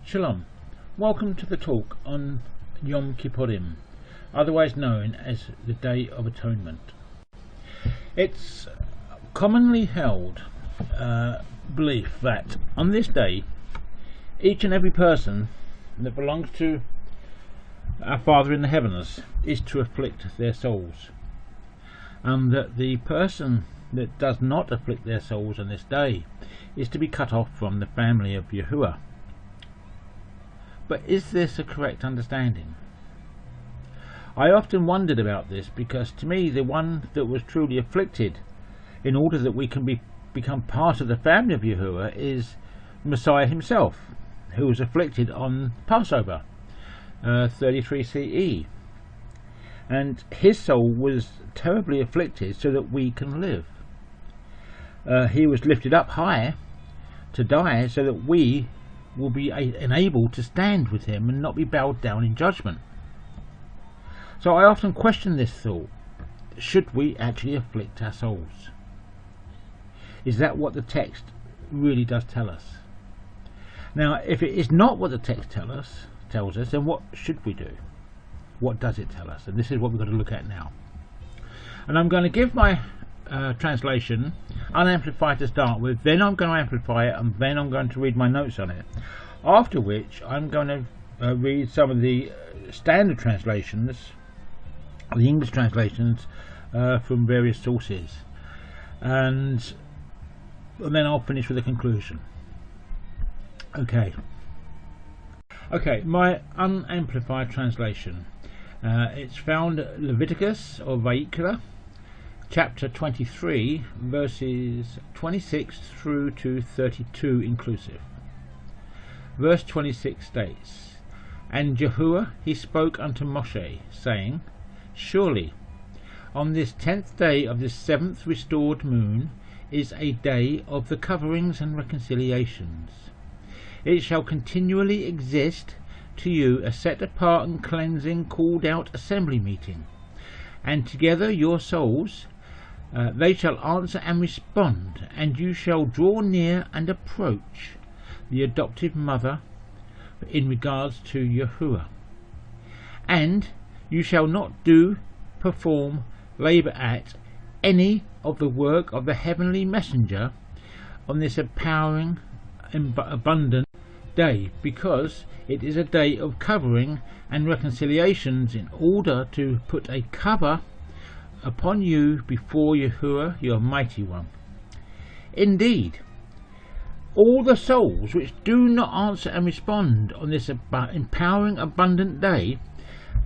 Shalom. Welcome to the talk on Yom Kippurim, otherwise known as the Day of Atonement. It's commonly held belief that on this day, each and every person that belongs to our Father in the heavens is to afflict their souls, and that the person that does not afflict their souls on this day is to be cut off from the family of Yahuwah. But is this a correct understanding? I often wondered about this, because to me the one that was truly afflicted in order that we can become part of the family of Yahuwah is Messiah himself, who was afflicted on Passover 33 CE, and his soul was terribly afflicted so that we can live. He was lifted up high to die so that we will be enabled to stand with him and not be bowed down in judgment. So I often question this thought: should we actually afflict our souls? Is that what the text really does tell us? Now, if it is not what the text tells us, then what should we do? What does it tell us? And this is what we're going to look at now. And I'm going to give my translation unamplified to start with, then I'm going to amplify it, and then I'm going to read my notes on it, after which I'm going to read some of the standard translations, the English translations from various sources, and then I'll finish with a conclusion. Okay, my unamplified translation, it's found Leviticus or Vayikra chapter 23 verses 26 through to 32 inclusive. Verse 26 states, "And Yahuwah he spoke unto Moshe, saying, Surely on this 10th day of this 7th restored moon is a day of the coverings and reconciliations. It shall continually exist to you a set apart and cleansing called out assembly meeting, and together your souls they shall answer and respond, and you shall draw near and approach the adoptive mother in regards to Yahuwah. And you shall not perform, labour at any of the work of the heavenly messenger on this empowering and abundant day, because it is a day of covering and reconciliations, in order to put a cover upon you before Yahuwah your mighty one. Indeed, all the souls which do not answer and respond on this empowering abundant day,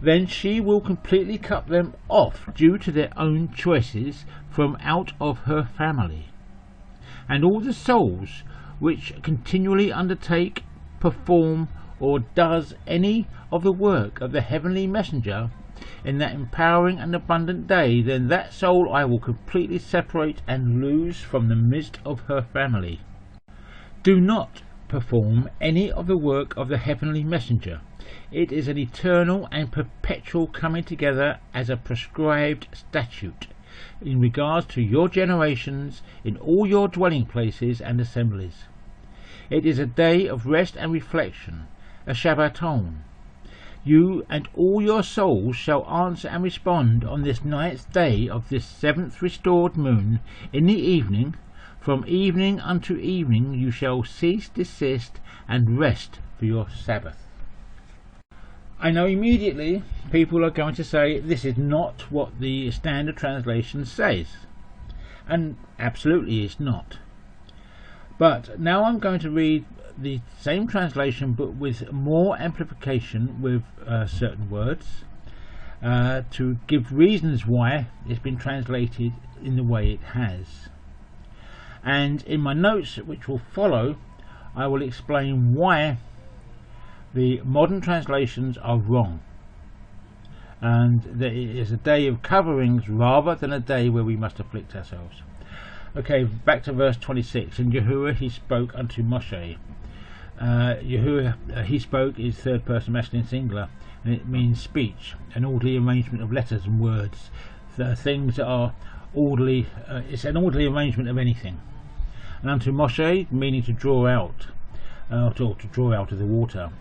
then she will completely cut them off due to their own choices from out of her family. And all the souls which continually undertake, perform, or does any of the work of the heavenly messenger in that empowering and abundant day, then that soul I will completely separate and lose from the midst of her family. Do not perform any of the work of the heavenly messenger. It is an eternal and perpetual coming together as a prescribed statute in regards to your generations in all your dwelling places and assemblies. It is a day of rest and reflection, a Shabbaton. You and all your souls shall answer and respond on this 9th day of this 7th restored moon in the evening. From evening unto evening you shall cease, desist, and rest for your Sabbath." I know immediately people are going to say this is not what the standard translation says, and absolutely it's not. But now I'm going to read the same translation, but with more amplification with certain words, to give reasons why it's been translated in the way it has. And in my notes which will follow, I will explain why the modern translations are wrong, and that it is a day of coverings rather than a day where we must afflict ourselves. Okay, back to verse 26. "And Yahuwah he spoke unto Moshe." Yahuwah he spoke is third person masculine singular, and it means speech, an orderly arrangement of letters and words. The things that are orderly, it's an orderly arrangement of anything. And unto Moshe, meaning to draw out. to draw out of the water,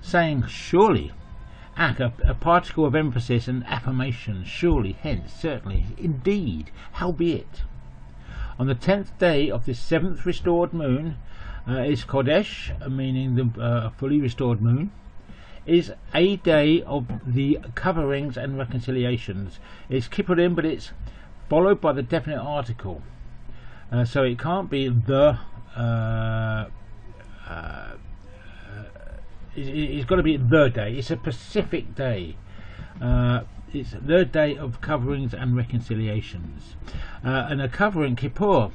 saying, surely, a particle of emphasis and affirmation, surely, hence, certainly, indeed, howbeit. On the 10th day of this 7th restored moon is Kodesh, meaning the fully restored moon, is a day of the coverings and reconciliations. It's Kippurim, but it's followed by the definite article. So it can't be the it's got to be the day. It's a specific day. It's the day of coverings and reconciliations. And a covering, Kippur.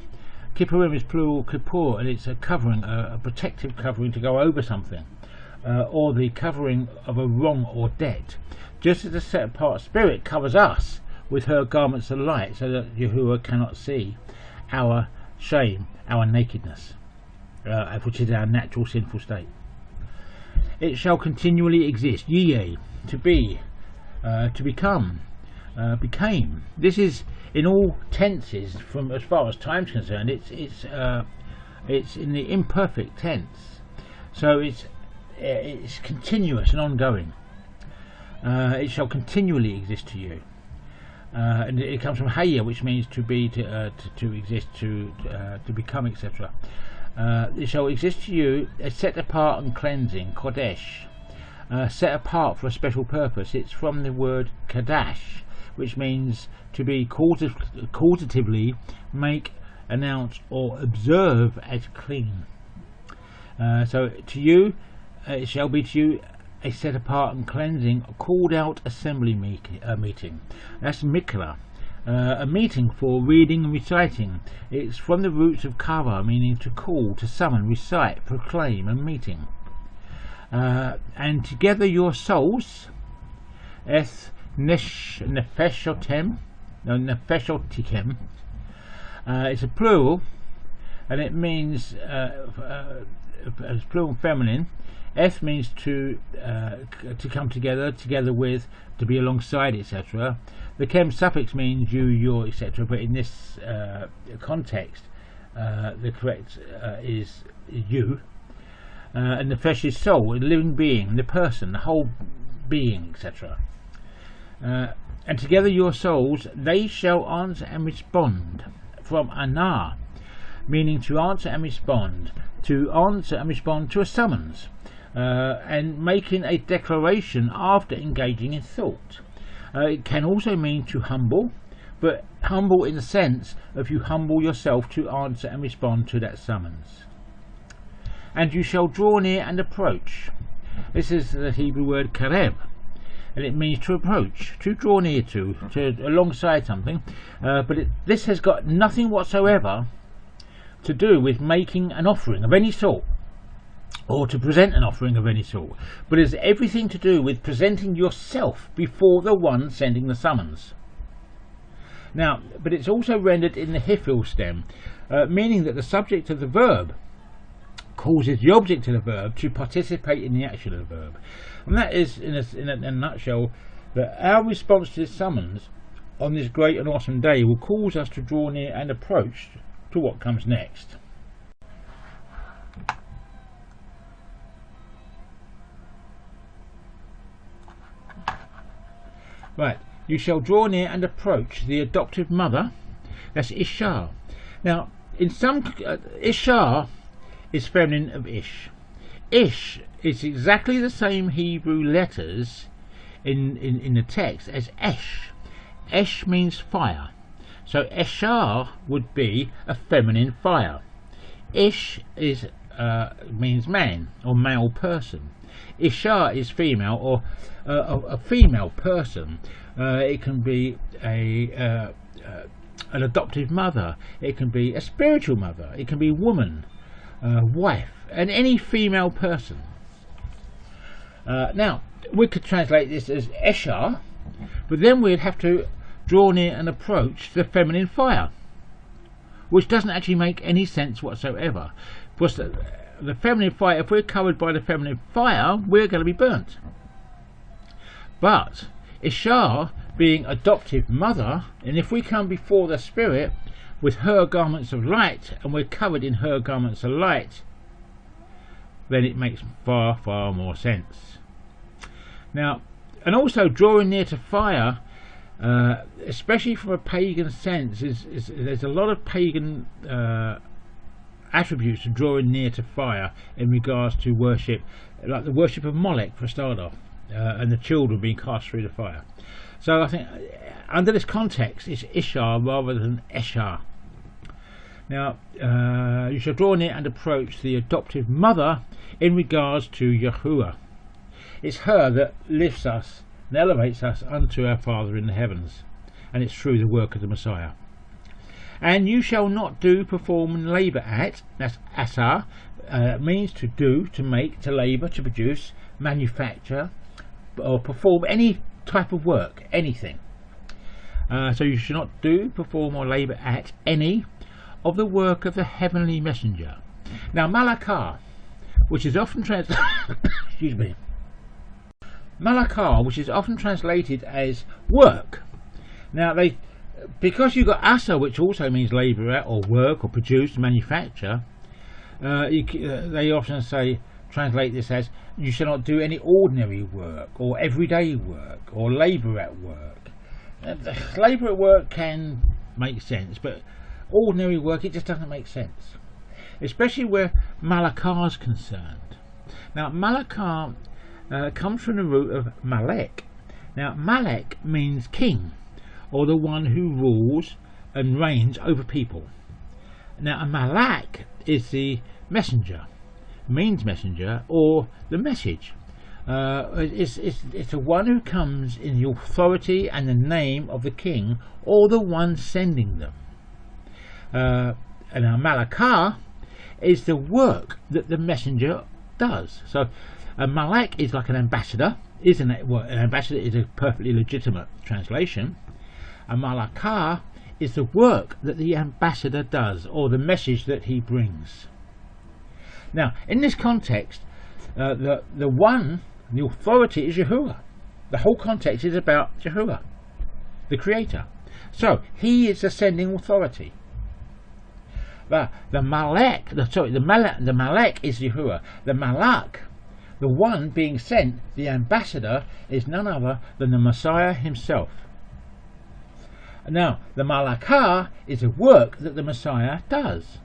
Kippurim is plural Kippur, and it's a covering, a protective covering to go over something, or the covering of a wrong or debt. Just as the set apart spirit covers us with her garments of light, so that Yahuwah cannot see our shame, our nakedness, which is our natural sinful state. It shall continually exist, yea, to be, to become, became. This is in all tenses, from as far as time is concerned. It's in the imperfect tense, so it's continuous and ongoing. It shall continually exist to you, and it comes from Haya, which means to be, to exist, to become, etc. It shall exist to you, set apart and cleansing, Kodesh, set apart for a special purpose. It's from the word Kadash, which means to be causatively make, announce, or observe as clean. So to you, it shall be to you a set apart and cleansing, called out assembly meeting. That's Mikra. A meeting for reading and reciting. It's from the roots of kara, meaning to call, to summon, recite, proclaim, and meeting. And together your souls, nefeshotikem. It's a plural, and it means it's plural feminine. Eth means to come together, together with, to be alongside, etc. The kem suffix means you, your, etc. But in this context, the correct is you. And the flesh is soul, the living being, the person, the whole being, etc. And together your souls, they shall answer and respond. From Anah, meaning to answer and respond, to a summons, and making a declaration after engaging in thought. It can also mean to humble, but humble in the sense of you humble yourself to answer and respond to that summons. And you shall draw near and approach. This is the Hebrew word kareb, and it means to approach, to draw near to alongside something. This has got nothing whatsoever to do with making an offering of any sort, or to present an offering of any sort, but it's everything to do with presenting yourself before the one sending the summons. Now, but it's also rendered in the hifil stem, meaning that the subject of the verb causes the object of the verb to participate in the action of the verb. And that is, in a nutshell, that our response to this summons on this great and awesome day will cause us to draw near and approach to what comes next. Right, you shall draw near and approach the adoptive mother. That's Ishar. Now, in some Ishar is feminine of Ish. Ish is exactly the same Hebrew letters in the text as Esh. Esh means fire. So Ishar would be a feminine fire. Ish is means man or male person. Ishar is female, or a female person. It can be an adoptive mother. It can be a spiritual mother. It can be woman, wife, and any female person. Now, we could translate this as Eshar, but then we'd have to draw near and approach the feminine fire, which doesn't actually make any sense whatsoever. Because the feminine fire, if we're covered by the feminine fire, we're going to be burnt. But Ishar being adoptive mother, and if we come before the Spirit with her garments of light, and we're covered in her garments of light, then it makes far more sense. Now, and also drawing near to fire, especially from a pagan sense, there's a lot of pagan attributes to drawing near to fire in regards to worship, like the worship of Molech for a start off, and the children being cast through the fire. So I think under this context it's Ishar rather than Eshar. Now you shall draw near and approach the adoptive mother in regards to Yahuwah. It's her that lifts us and elevates us unto our Father in the heavens, and it's through the work of the Messiah. And you shall not do, perform, and labour at, that's asar, means to do, to make, to labour, to produce, manufacture, or perform any type of work, anything. So you should not do, perform, or labour at any of the work of the heavenly messenger. Now malakah, which is often excuse me, malakah, which is often translated as work. Now because you've got asa, which also means labour at, or work, or produce, manufacture, they often translate this as you shall not do any ordinary work, or everyday work, or labour at work. Labour at work can make sense, but ordinary work, it just doesn't make sense, especially where malakah is concerned. Now malakah comes from the root of malek. Now malek means king, or the one who rules and reigns over people. Now a malak is the messenger, means messenger, or the message. It's the one who comes in the authority and the name of the king, or the one sending them. And our malakah is the work that the messenger does. So a malak is like an ambassador, isn't it? Well, an ambassador is a perfectly legitimate translation. A malakah is the work that the ambassador does, or the message that he brings. Now in this context, the authority is Yahuwah. The whole context is about Yahuwah, the creator. So he is the sending authority. But the malek is Yahuwah. The malak, the one being sent, the ambassador, is none other than the Messiah himself. Now the malakah is a work that the Messiah does.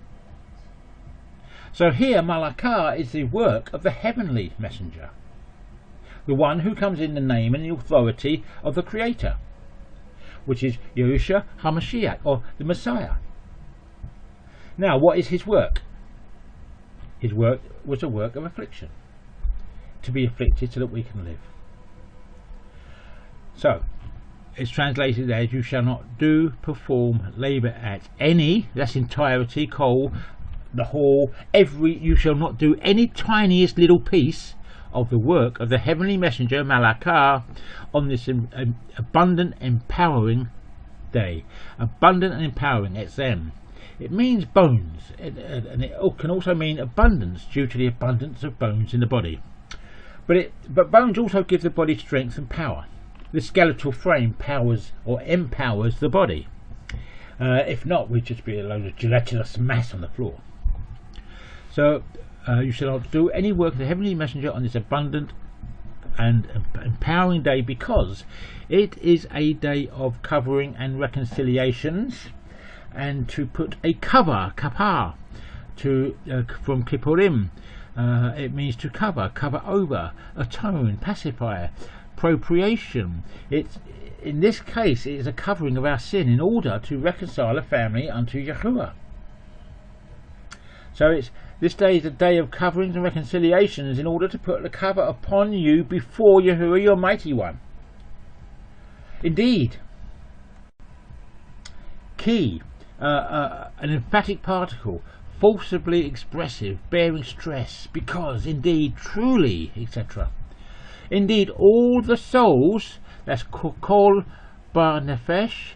So here malakah is the work of the heavenly messenger, the one who comes in the name and the authority of the creator, which is Yahushua HaMashiach, or the Messiah. Now what is his work? His work was a work of affliction, to be afflicted so that we can live. So it's translated as you shall not do, perform, labour at any, that's entirety, the whole, you shall not do any tiniest little piece of the work of the heavenly messenger malakah on this abundant, empowering day. Abundant and empowering, it's them. It means bones, and it can also mean abundance due to the abundance of bones in the body. But bones also give the body strength and power. The skeletal frame powers or empowers the body. If not, we'd just be a load of gelatinous mass on the floor. So you shall not do any work of the heavenly messenger on this abundant and empowering day, because it is a day of covering and reconciliations, and to put a kapar, from Kippurim. It means to cover over, atone, pacify, propitiation. In this case it is a covering of our sin in order to reconcile a family unto Yahuwah. So this day is a day of coverings and reconciliations in order to put the cover upon you before Yahuwah, your mighty one. Indeed, key, an emphatic particle, forcibly expressive, bearing stress, because, indeed, truly, etc. Indeed, all the souls, that's kol bar nefesh,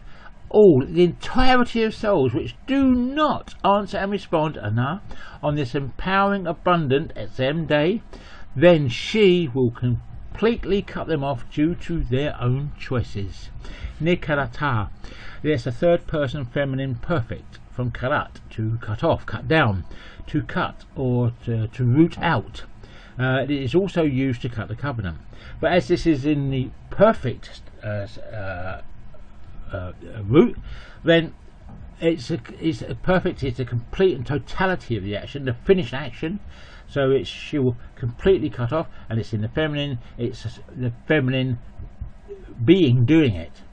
all, the entirety of souls which do not answer and respond on this empowering, abundant Etzem day, then she will completely cut them off due to their own choices. Nikarata, there's a third person feminine perfect, from karat, to cut off, cut down, to cut, or to root out. It is also used to cut the covenant. But as this is in the perfect root, then it's perfect. It's the complete and totality of the action, the finished action. So she will completely cut off, and it's in the feminine. It's the feminine being doing it.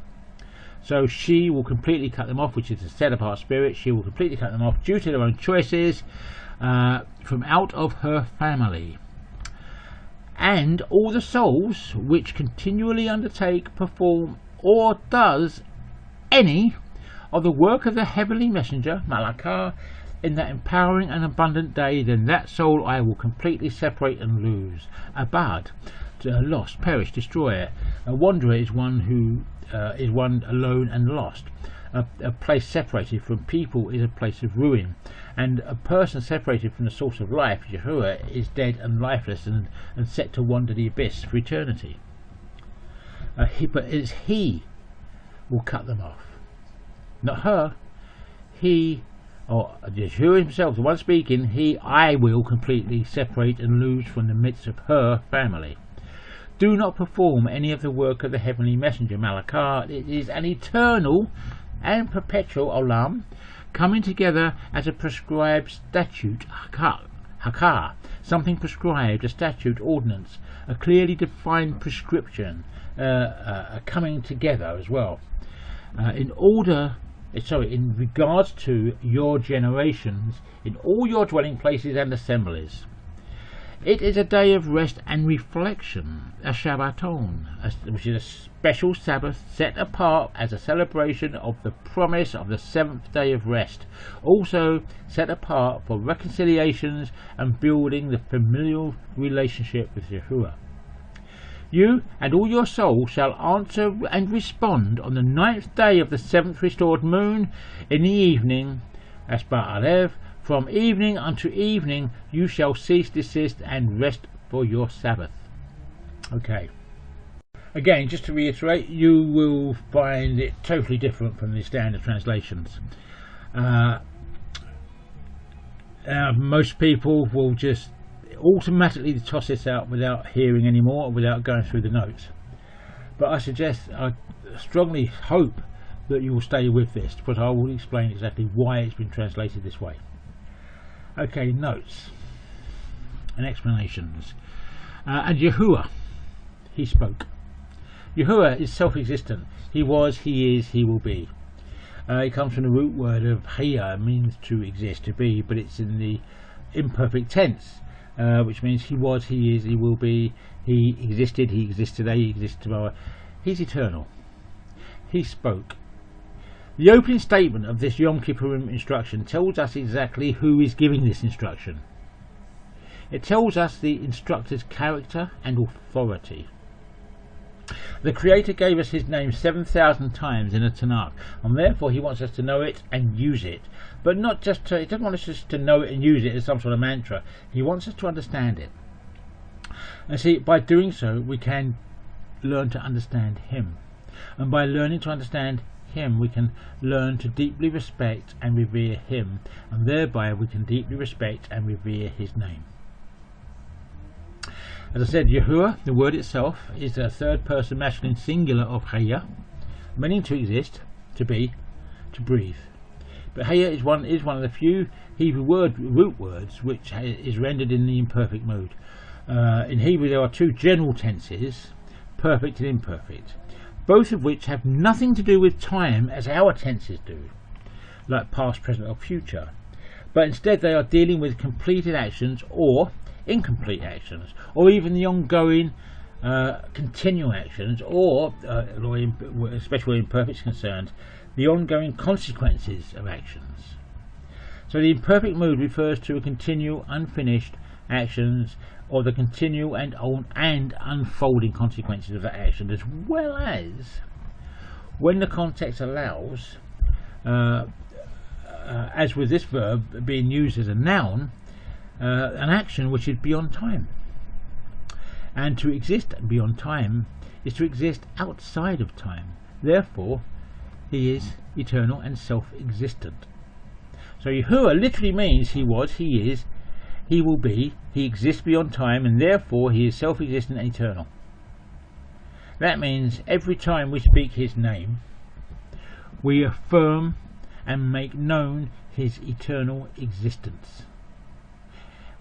So she will completely cut them off, which is a set apart spirit. She will completely cut them off due to their own choices from out of her family. And all the souls which continually undertake, perform, or does any of the work of the heavenly messenger, Malakah, in that empowering and abundant day, then that soul I will completely separate and lose. Abad, lost, perish, destroyer. A wanderer is one who is one alone and lost. A place separated from people is a place of ruin, and a person separated from the source of life, Yahuwah, is dead and lifeless and set to wander the abyss for eternity. But it's he will cut them off, not her. He, or Yahuwah himself, the one speaking, I will completely separate and lose from the midst of her family. Do not perform any of the work of the heavenly messenger, Malakah. It is an eternal and perpetual olam, coming together as a prescribed statute, hakah, something prescribed, a statute, ordinance, a clearly defined prescription, a coming together as well. In regards to your generations, in all your dwelling places and assemblies. It is a day of rest and reflection, a Shabbaton, which is a special Sabbath set apart as a celebration of the promise of the seventh day of rest, also set apart for reconciliations and building the familial relationship with Yahuwah. You and all your souls shall answer and respond on the 9th day of the 7th restored moon in the evening, as Ba'alev. From evening unto evening you shall cease, desist, and rest for your Sabbath. Okay. Again, just to reiterate, you will find it totally different from the standard translations. Most people will just automatically toss this out without hearing any more, without going through the notes. But I strongly hope that you will stay with this, because I will explain exactly why it's been translated this way. Okay, notes and explanations. And Yahuwah, he spoke. Yahuwah is self-existent. He was, he is, he will be. It comes from the root word of Haya, means to exist, to be, but it's in the imperfect tense, which means he was, he is, he will be, he existed today, he exists tomorrow. He's eternal. He spoke. The opening statement of this Yom Kippurim instruction tells us exactly who is giving this instruction. It tells us the instructor's character and authority. The Creator gave us his name 7,000 times in the Tanakh, and therefore he wants us to know it and use it. But not just to, he doesn't want us just to know it and use it as some sort of mantra. He wants us to understand it. And see, by doing so, we can learn to understand him. And by learning to understand him, we can learn to deeply respect and revere him, and thereby we can deeply respect and revere his name. As I said, Yahuwah, the word itself, is a third person masculine singular of Haya, meaning to exist, to be, to breathe. But Haya is one of the few Hebrew root words which is rendered in the imperfect mode. In Hebrew there are two general tenses, perfect and imperfect, both of which have nothing to do with time as our tenses do, like past, present or future, but instead they are dealing with completed actions or incomplete actions, or even the ongoing continual actions, or especially where imperfect is concerned, the ongoing consequences of actions. So the imperfect mood refers to a continual unfinished actions, or the continual and unfolding consequences of that action, as well as, when the context allows, as with this verb being used as a noun, an action which is beyond time. And to exist beyond time is to exist outside of time. Therefore, he is eternal and self-existent. So Yahuwah literally means he was, he is, he will be. He exists beyond time, and therefore he is self-existent and eternal. That means every time we speak his name, we affirm and make known his eternal existence.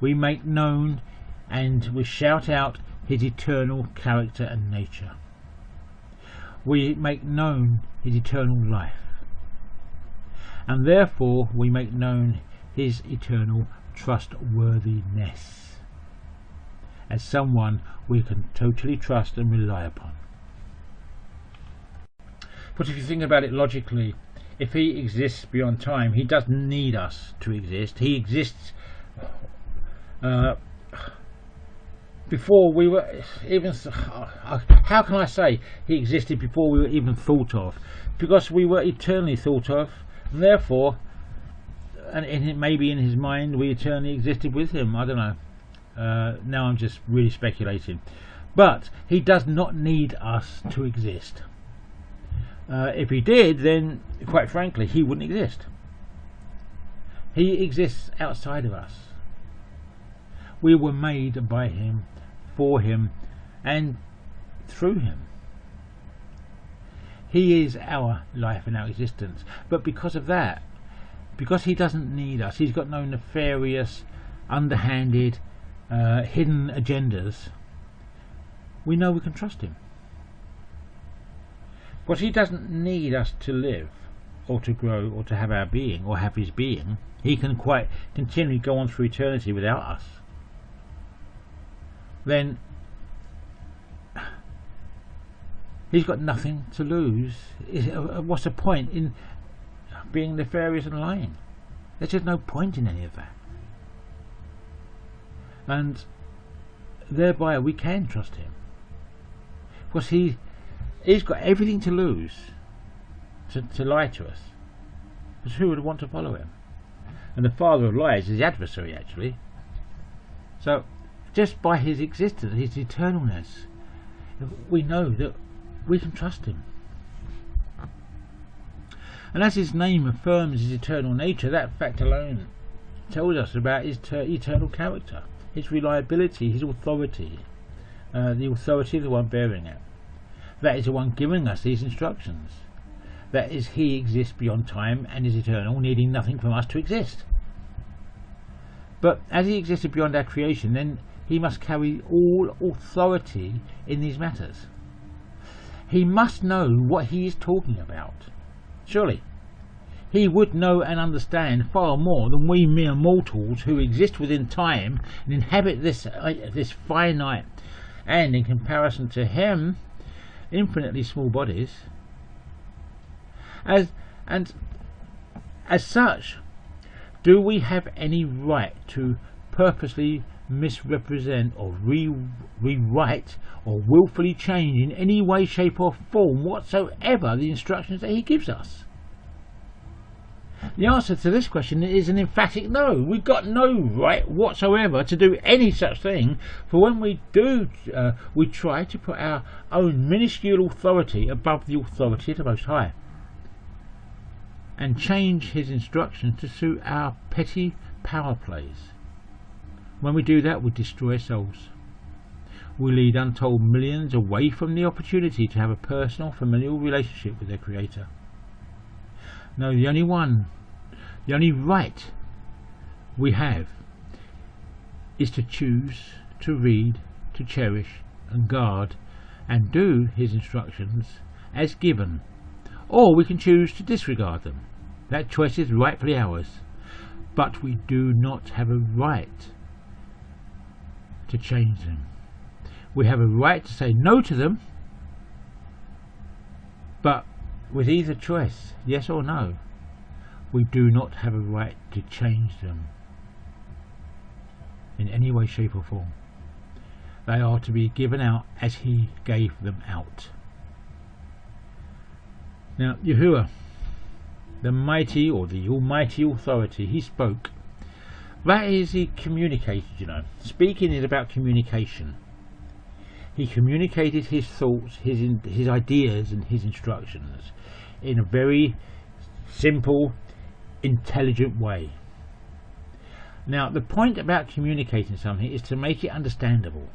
We make known and we shout out his eternal character and nature. We make known his eternal life, and therefore we make known his eternal trustworthiness as someone we can totally trust and rely upon. But if you think about it logically, if he exists beyond time, he doesn't need us to exist. He exists before we were even, how can I say he existed before we were even thought of? Because we were eternally thought of, and therefore, and maybe in his mind we eternally existed with him. I don't know. Now I'm just really speculating. But he does not need us to exist. If he did, then quite frankly he wouldn't exist. He exists outside of us. We were made by him, for him, and through him. He is our life and our existence. But because of that, because he doesn't need us, he's got no nefarious, underhanded, hidden agendas, we know we can trust him. But he doesn't need us to live, or to grow, or to have our being, or have his being. He can quite continually go on through eternity without us. Then he's got nothing to lose. What's the point in being nefarious and lying? There's just no point in any of that. And thereby we can trust him, because he's got everything to lose to lie to us. Because who would want to follow him? And the father of lies is the adversary, actually. So just by his existence, his eternalness, we know that we can trust him. And as his name affirms his eternal nature, that fact alone tells us about his eternal character, his reliability, his authority, the authority of the one bearing it. That is the one giving us these instructions. That is, he exists beyond time and is eternal, needing nothing from us to exist. But as he existed beyond our creation, then he must carry all authority in these matters. He must know what he is talking about. Surely he would know and understand far more than we mere mortals who exist within time and inhabit this finite and, in comparison to him, infinitely small bodies. As such, do we have any right to purposely misrepresent or rewrite or willfully change in any way, shape or form whatsoever the instructions that he gives us? The answer to this question is an emphatic no. We've got no right whatsoever to do any such thing, for when we do, we try to put our own minuscule authority above the authority of the Most High, and change his instructions to suit our petty power plays. When we do that, we destroy souls. We lead untold millions away from the opportunity to have a personal, familial relationship with their Creator. No, the only right we have is to choose to read, to cherish and guard and do his instructions as given, or we can choose to disregard them. That choice is rightfully ours, but we do not have a right to change them. We have a right to say no to them, but with either choice, yes or no, we do not have a right to change them in any way, shape or form. They are to be given out as he gave them out. Now, Yahuwah, the mighty or the almighty authority, he spoke. That is, he communicated, you know. Speaking is about communication. He communicated his thoughts, his ideas and his instructions in a very simple, intelligent way. Now, the point about communicating something is to make it understandable,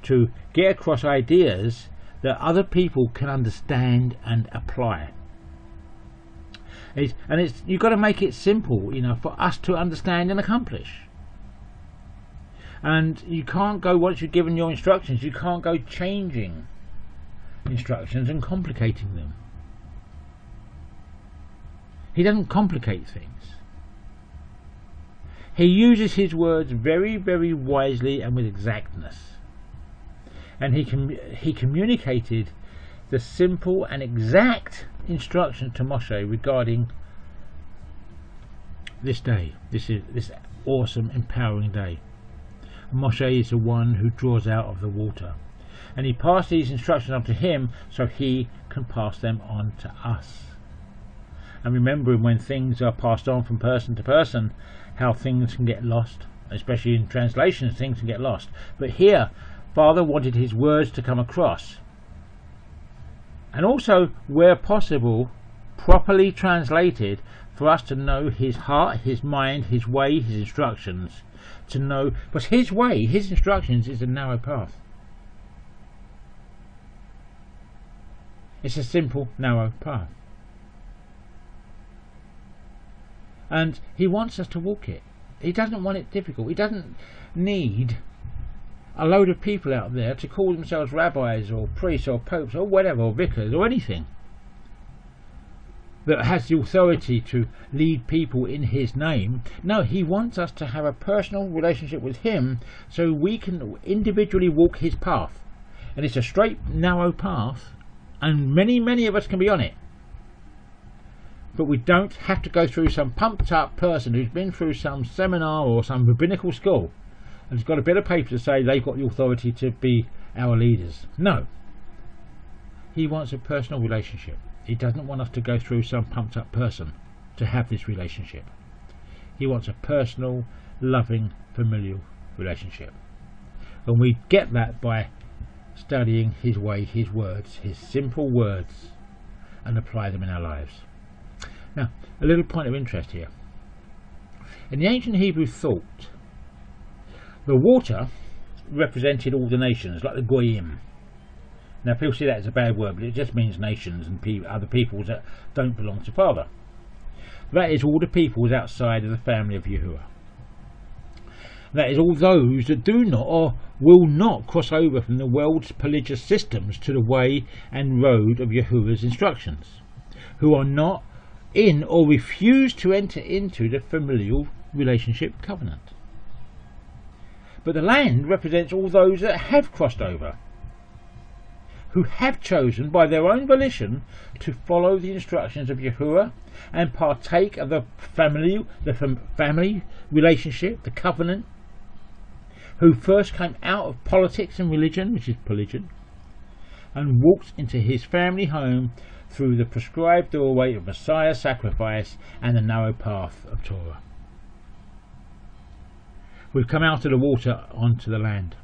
to get across ideas that other people can understand and apply. You've got to make it simple, for us to understand and accomplish. And you can't go, once you've given your instructions, you can't go changing instructions and complicating them. He doesn't complicate things. He uses his words very, very wisely and with exactness. And he communicated the simple and exact instructions to Moshe regarding this day, this awesome, empowering day. Moshe is the one who draws out of the water, and he passed these instructions on to him so he can pass them on to us. And remembering, when things are passed on from person to person, how things can get lost, especially in translations, things can get lost. But here, Father wanted his words to come across, and also, where possible, properly translated, for us to know his heart, his mind, his way, his instructions, to know, but his way, his instructions, is a narrow path. It's a simple, narrow path. And he wants us to walk it. He doesn't want it difficult. He doesn't need a load of people out there to call themselves rabbis or priests or popes or whatever, or vicars or anything, that has the authority to lead people in his name. No, he wants us to have a personal relationship with him so we can individually walk his path. And it's a straight, narrow path, and many of us can be on it. But we don't have to go through some pumped up person who's been through some seminar or some rabbinical school and has got a bit of paper to say they've got the authority to be our leaders. No. He wants a personal relationship. He doesn't want us to go through some pumped up person to have this relationship. He wants a personal, loving, familial relationship. And we get that by studying his way, his words, his simple words, and apply them in our lives. Now, a little point of interest here. In the ancient Hebrew thought, the water represented all the nations, like the Goyim. Now, people see that as a bad word, but it just means nations and other peoples that don't belong to Father. That is all the peoples outside of the family of Yahuwah. That is all those that do not or will not cross over from the world's religious systems to the way and road of Yahuwah's instructions, who are not in or refuse to enter into the familial relationship covenant. But the land represents all those that have crossed over, who have chosen by their own volition to follow the instructions of Yahuwah and partake of the family relationship, the covenant, who first came out of politics and religion, which is religion, and walked into his family home through the prescribed doorway of Messiah's sacrifice and the narrow path of Torah. We've come out of the water onto the land.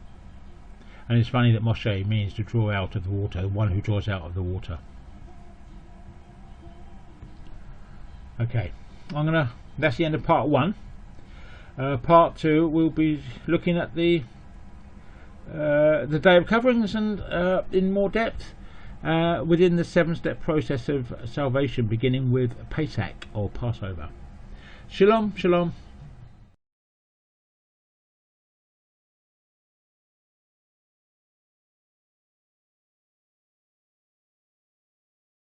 And it's funny that Moshe means to draw out of the water, the one who draws out of the water. Okay, that's the end of part 1. Part 2, we'll be looking at the Day of Coverings and in more depth within the 7-step process of salvation, beginning with Pesach or Passover. Shalom, shalom.